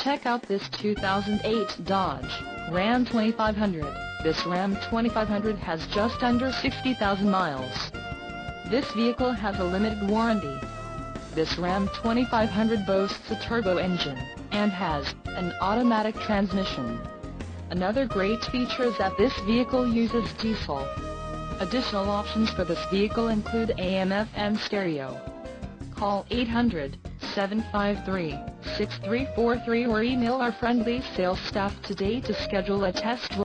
Check out this 2008 Dodge Ram 2500. This Ram 2500 has just under 60,000 miles. This vehicle has a limited warranty. This Ram 2500 boasts a turbo engine, and has an automatic transmission. Another great feature is that this vehicle uses diesel. Additional options for this vehicle include AM/FM stereo. Call 800-753-6343 or email our friendly sales staff today to schedule a test drive.